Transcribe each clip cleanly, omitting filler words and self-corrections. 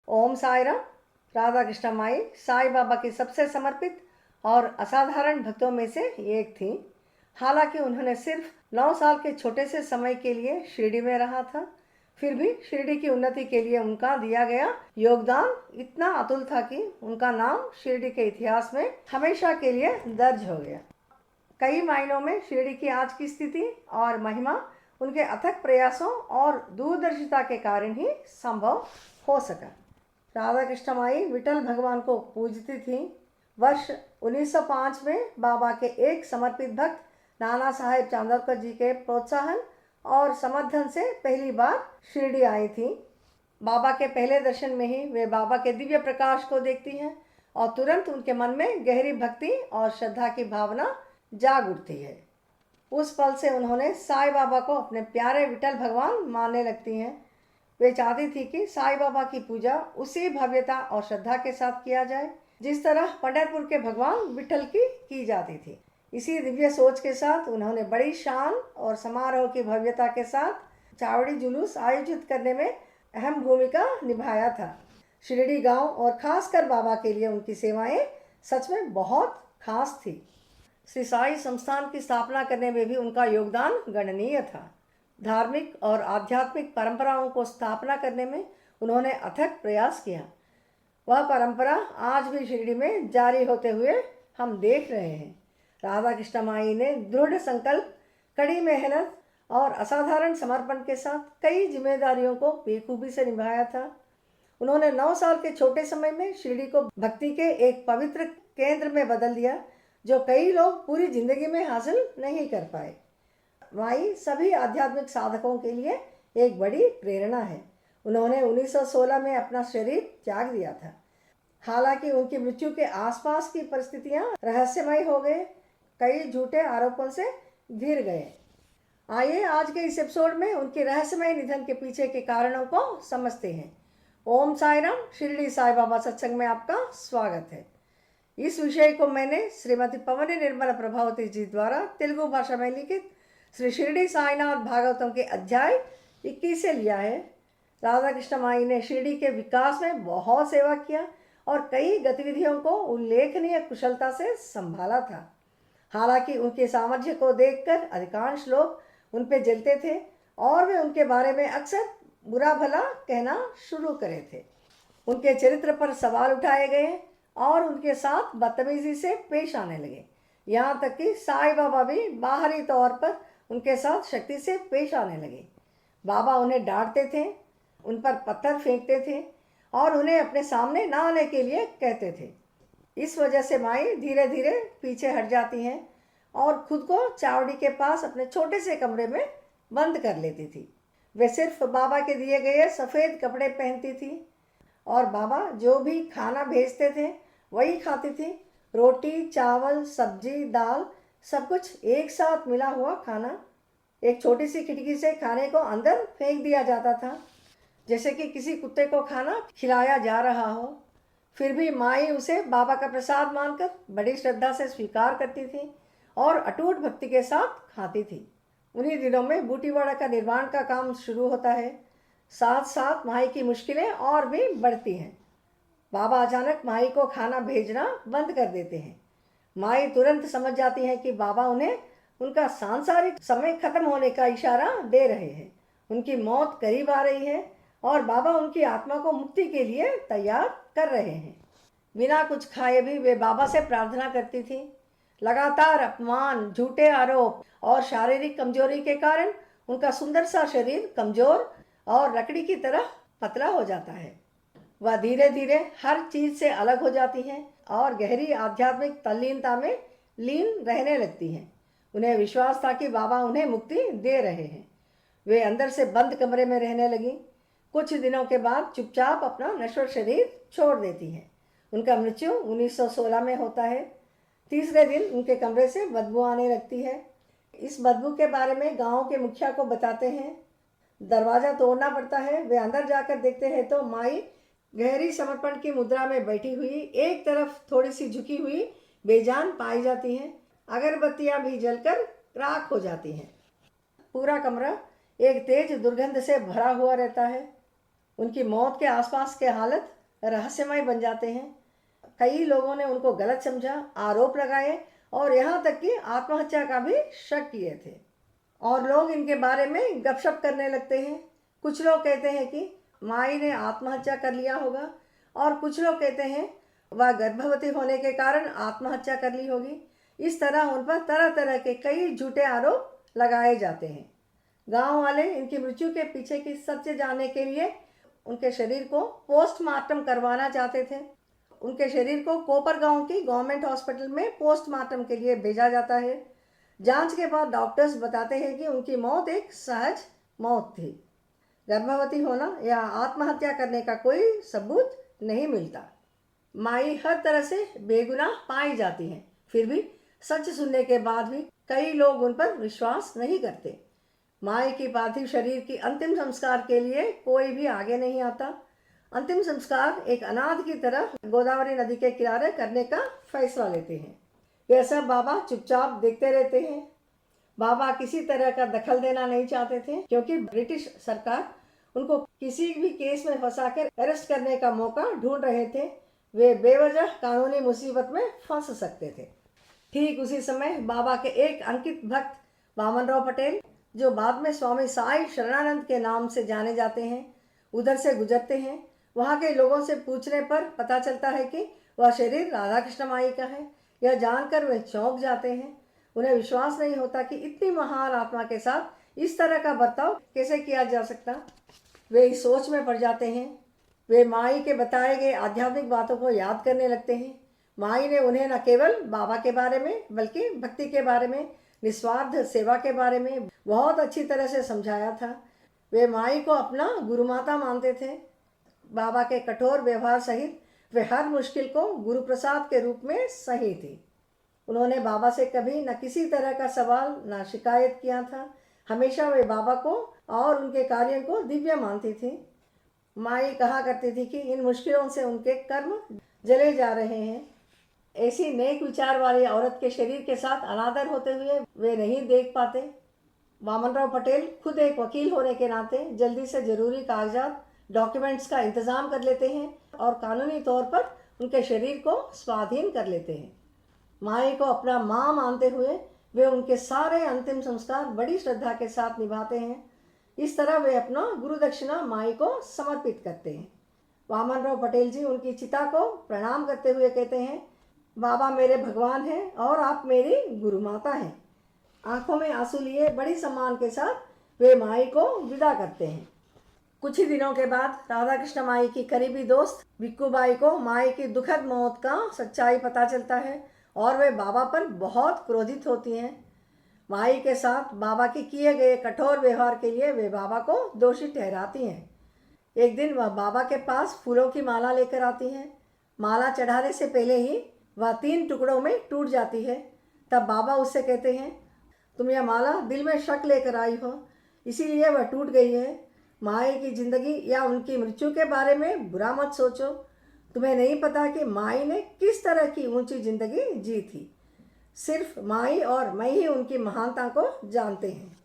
ओम साईराम। राधा कृष्ण माई साईं बाबा की सबसे समर्पित और असाधारण भक्तों में से एक थी। हालांकि उन्होंने सिर्फ 9 साल के छोटे से समय के लिए शिरडी में रहा था, फिर भी शिरडी की उन्नति के लिए उनका दिया गया योगदान इतना अतुल था कि उनका नाम शिरडी के इतिहास में हमेशा के लिए दर्ज हो गया। कई मायनों में शिरडी की आज की स्थिति और महिमा उनके अथक प्रयासों और दूरदर्शिता के कारण ही संभव हो सका। राधा कृष्ण माई विठल भगवान को पूजती थीं। वर्ष 1905 में बाबा के एक समर्पित भक्त नाना साहेब चांदवकर जी के प्रोत्साहन और समर्थन से पहली बार शिरडी आई थी। बाबा के पहले दर्शन में ही वे बाबा के दिव्य प्रकाश को देखती हैं और तुरंत उनके मन में गहरी भक्ति और श्रद्धा की भावना जाग उठती है। उस पल से उन्होंने साईं बाबा को अपने प्यारे विठल भगवान मानने लगती हैं। वे चाहती थी कि साईं बाबा की पूजा उसी भव्यता और श्रद्धा के साथ किया जाए जिस तरह पंढरपुर के भगवान विठल की जाती थी। इसी दिव्य सोच के साथ उन्होंने बड़ी शान और समारोह की भव्यता के साथ चावड़ी जुलूस आयोजित करने में अहम भूमिका निभाया था। शिरडी गांव और खासकर बाबा के लिए उनकी सेवाएं सच में बहुत खास थी। श्री साई संस्थान की स्थापना करने में भी उनका योगदान गणनीय था। धार्मिक और आध्यात्मिक परंपराओं को स्थापना करने में उन्होंने अथक प्रयास किया। वह परंपरा आज भी शिरडी में जारी होते हुए हम देख रहे हैं। राधा कृष्ण माई ने दृढ़ संकल्प, कड़ी मेहनत और असाधारण समर्पण के साथ कई जिम्मेदारियों को बेखूबी से निभाया था। उन्होंने 9 साल के छोटे समय में शिरडी को भक्ति के एक पवित्र केंद्र में बदल दिया जो कई लोग पूरी जिंदगी में हासिल नहीं कर पाए। माई सभी आध्यात्मिक साधकों के लिए एक बड़ी प्रेरणा है। उन्होंने 1916 में अपना शरीर त्याग दिया था। हालांकि उनकी मृत्यु के आसपास की परिस्थितियां रहस्यमय हो गए, कई झूठे आरोपों से घिर गए। आइए आज के इस एपिसोड में उनके रहस्यमय निधन के पीछे के कारणों को समझते हैं। ओम साईराम। शिरडी साईं बाबा सत्संग में आपका स्वागत है। इस विषय को मैंने श्रीमती पवनी निर्मला प्रभावती जी द्वारा तेलुगु भाषा में लिखित श्री शिरडी साईनाथ भागवतम के अध्याय 21 से लिया है। राधा कृष्ण माई ने शिरडी के विकास में बहुत सेवा किया और कई गतिविधियों को उल्लेखनीय कुशलता से संभाला था। हालांकि उनके सामर्थ्य को देखकर अधिकांश लोग उन पर जलते थे और वे उनके बारे में अक्सर बुरा भला कहना शुरू करे थे। उनके चरित्र पर सवाल उठाए गए और उनके साथ बदतमीजी से पेश आने लगे। यहाँ तक कि साईं बाबा भी बाहरी तौर पर उनके साथ शक्ति से पेश आने लगे। बाबा उन्हें डांटते थे, उन पर पत्थर फेंकते थे और उन्हें अपने सामने ना आने के लिए कहते थे। इस वजह से माई धीरे धीरे पीछे हट जाती हैं और खुद को चावड़ी के पास अपने छोटे से कमरे में बंद कर लेती थी। वे सिर्फ बाबा के दिए गए सफ़ेद कपड़े पहनती थी और बाबा जो भी खाना भेजते थे वही खाती थी। रोटी, चावल, सब्जी, दाल, सब कुछ एक साथ मिला हुआ खाना। एक छोटी सी खिड़की से खाने को अंदर फेंक दिया जाता था जैसे कि किसी कुत्ते को खाना खिलाया जा रहा हो। फिर भी माई उसे बाबा का प्रसाद मानकर बड़ी श्रद्धा से स्वीकार करती थी और अटूट भक्ति के साथ खाती थी। उन्हीं दिनों में बूटीवाड़ा का निर्माण का काम शुरू होता है। साथ साथ माई की मुश्किलें और भी बढ़ती हैं। बाबा अचानक माई को खाना भेजना बंद कर देते हैं। माई तुरंत समझ जाती है कि बाबा उन्हें उनका सांसारिक समय खत्म होने का इशारा दे रहे हैं। उनकी मौत करीब आ रही है और बाबा उनकी आत्मा को मुक्ति के लिए तैयार कर रहे हैं। बिना कुछ खाए भी वे बाबा से प्रार्थना करती थी। लगातार अपमान, झूठे आरोप और शारीरिक कमजोरी के कारण उनका सुंदर सा शरीर कमजोर और लकड़ी की तरह पतला हो जाता है। वह धीरे धीरे हर चीज से अलग हो जाती हैं और गहरी आध्यात्मिक तल्लीनता में लीन रहने लगती हैं। उन्हें विश्वास था कि बाबा उन्हें मुक्ति दे रहे हैं। वे अंदर से बंद कमरे में रहने लगी। कुछ दिनों के बाद चुपचाप अपना नश्वर शरीर छोड़ देती हैं। उनका मृत्यु 1916 में होता है। तीसरे दिन उनके कमरे से बदबू आने लगती है। इस बदबू के बारे में गांव के मुखिया को बताते हैं। दरवाज़ा तोड़ना पड़ता है। वे अंदर जाकर देखते हैं तो माई गहरी समर्पण की मुद्रा में बैठी हुई, एक तरफ थोड़ी सी झुकी हुई बेजान पाई जाती हैं। अगरबत्तियां भी जलकर राख हो जाती हैं। पूरा कमरा एक तेज दुर्गंध से भरा हुआ रहता है। उनकी मौत के आसपास की हालत रहस्यमय बन जाते हैं। कई लोगों ने उनको गलत समझा, आरोप लगाए और यहाँ तक कि आत्महत्या का भी शक किए थे। और लोग इनके बारे में गपशप करने लगते हैं। कुछ लोग कहते हैं कि माई ने आत्महत्या कर लिया होगा और कुछ लोग कहते हैं वह गर्भवती होने के कारण आत्महत्या कर ली होगी। इस तरह उन पर तरह तरह के कई झूठे आरोप लगाए जाते हैं। गांव वाले इनकी मृत्यु के पीछे की सत्य जानने के लिए उनके शरीर को पोस्टमार्टम करवाना चाहते थे। उनके शरीर को कोपरगांव की गवर्नमेंट हॉस्पिटल में पोस्टमार्टम के लिए भेजा जाता है। जांच के बाद डॉक्टर्स बताते हैं कि उनकी मौत एक सहज मौत थी। गर्भवती होना या आत्महत्या करने का कोई सबूत नहीं मिलता। माई हर तरह से बेगुनाह पाई जाती हैं, फिर भी सच सुनने के बाद भी कई लोग उन पर विश्वास नहीं करते। माई की पार्थिव शरीर की अंतिम संस्कार के लिए कोई भी आगे नहीं आता। अंतिम संस्कार एक अनाथ की तरह गोदावरी नदी के किनारे करने का फैसला लेते हैं। यह सब बाबा चुपचाप देखते रहते हैं। बाबा किसी तरह का दखल देना नहीं चाहते थे, क्योंकि ब्रिटिश सरकार उनको किसी भी केस में फंसाकर अरेस्ट करने का मौका ढूंढ रहे थे। वे बेवजह कानूनी मुसीबत में फंस सकते थे। ठीक उसी समय बाबा के एक अंकित भक्त वामनराव पटेल, जो बाद में स्वामी साई शरणानंद के नाम से जाने जाते हैं, उधर से गुजरते हैं। वहाँ के लोगों से पूछने पर पता चलता है कि वह शरीर राधा कृष्ण माई का है। यह जानकर वे चौंक जाते हैं। उन्हें विश्वास नहीं होता कि इतनी महान आत्मा के साथ इस तरह का बर्ताव कैसे किया जा सकता। वे इस सोच में पड़ जाते हैं। वे माई के बताए गए आध्यात्मिक बातों को याद करने लगते हैं। माई ने उन्हें न केवल बाबा के बारे में बल्कि भक्ति के बारे में, निस्वार्थ सेवा के बारे में बहुत अच्छी तरह से समझाया था। वे माई को अपना गुरु माता मानते थे। बाबा के कठोर व्यवहार सहित वे हर मुश्किल को गुरु प्रसाद के रूप में सही थी। उन्होंने बाबा से कभी न किसी तरह का सवाल न शिकायत किया था। हमेशा वे बाबा को और उनके कार्यों को दिव्य मानती थी। माई कहा करती थी कि इन मुश्किलों से उनके कर्म जले जा रहे हैं। ऐसी नेक विचार वाली औरत के शरीर के साथ अनादर होते हुए वे नहीं देख पाते। वामनराव पटेल खुद एक वकील होने के नाते जल्दी से जरूरी कागजात, डॉक्यूमेंट्स का इंतजाम कर लेते हैं और कानूनी तौर पर उनके शरीर को स्वाधीन कर लेते हैं। माई को अपना माँ मानते हुए वे उनके सारे अंतिम संस्कार बड़ी श्रद्धा के साथ निभाते हैं। इस तरह वे अपना गुरु दक्षिणा माई को समर्पित करते हैं। वामनराव पटेल जी उनकी चिता को प्रणाम करते हुए कहते हैं, बाबा मेरे भगवान हैं और आप मेरी गुरु माता हैं। आंखों में आंसू लिए बड़ी सम्मान के साथ वे माई को विदा करते हैं। कुछ ही दिनों के बाद राधा कृष्ण माई की करीबी दोस्त भिक्कूबाई को माई की दुखद मौत का सच्चाई पता चलता है और वे बाबा पर बहुत क्रोधित होती हैं। माई के साथ बाबा के किए गए कठोर व्यवहार के लिए वे बाबा को दोषी ठहराती हैं। एक दिन वह बाबा के पास फूलों की माला लेकर आती हैं। माला चढ़ाने से पहले ही वह 3 टुकड़ों में टूट जाती है। तब बाबा उससे कहते हैं, तुम यह माला दिल में शक लेकर आई हो, इसीलिए वह टूट गई है। माई की जिंदगी या उनकी मृत्यु के बारे में बुरा मत सोचो। तुम्हें नहीं पता कि माई ने किस तरह की ऊंची जिंदगी जी थी। सिर्फ माई और मैं ही उनकी महानता को जानते हैं।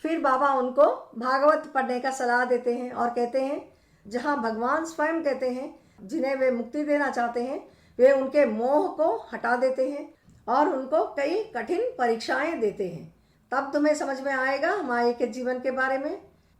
फिर बाबा उनको भागवत पढ़ने का सलाह देते हैं और कहते हैं, जहाँ भगवान स्वयं कहते हैं जिन्हें वे मुक्ति देना चाहते हैं, वे उनके मोह को हटा देते हैं और उनको कई कठिन परीक्षाएं देते हैं। तब तुम्हें समझ में आएगा माई के जीवन के बारे में।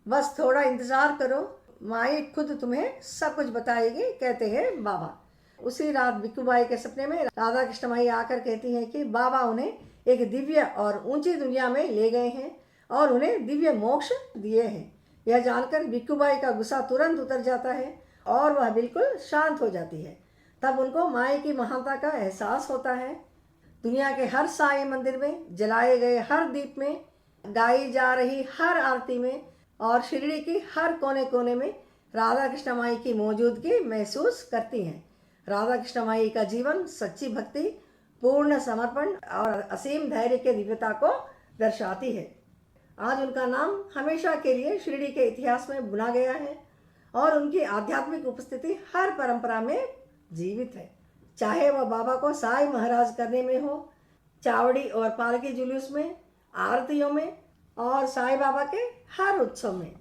बस थोड़ा इंतज़ार करो, माई खुद तुम्हें सब कुछ बताएगी, कहते हैं बाबा। उसी रात भिक्कूबाई के सपने में राधा कृष्ण माई आकर कहती हैं कि बाबा उन्हें एक दिव्य और ऊंची दुनिया में ले गए हैं और उन्हें दिव्य मोक्ष दिए हैं। यह जानकर भिक्कूबाई का गुस्सा तुरंत उतर जाता है और वह बिल्कुल शांत हो जाती है। तब उनको माई की महानता का एहसास होता है। दुनिया के हर साई मंदिर में, जलाए गए हर दीप में, गाई जा रही हर आरती में और शिरडी की हर कोने कोने में राधा कृष्ण माई की मौजूदगी महसूस करती हैं। राधा कृष्ण माई का जीवन सच्ची भक्ति, पूर्ण समर्पण और असीम धैर्य के दिव्यता को दर्शाती है। आज उनका नाम हमेशा के लिए शिरडी के इतिहास में बुना गया है और उनकी आध्यात्मिक उपस्थिति हर परंपरा में जीवित है। चाहे वह बाबा को साई महाराज करने में हो, चावड़ी और पालकी जुलूस में, आरतियों में और साई बाबा के हर उत्सव में।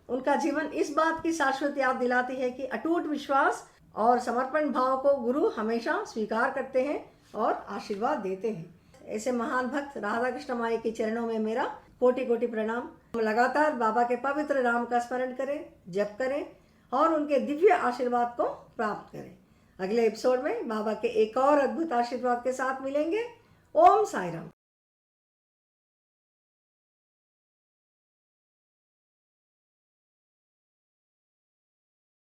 उनका जीवन इस बात की शाश्वत याद दिलाती है कि अटूट विश्वास और समर्पण भाव को गुरु हमेशा स्वीकार करते हैं और आशीर्वाद देते हैं। ऐसे महान भक्त राधा कृष्ण माई के चरणों में मेरा कोटि कोटि प्रणाम। हम लगातार बाबा के पवित्र नाम का स्मरण करें, जप करें और उनके दिव्य आशीर्वाद को प्राप्त करें। अगले एपिसोड में बाबा के एक और अद्भुत आशीर्वाद के साथ मिलेंगे। ओम साई राम।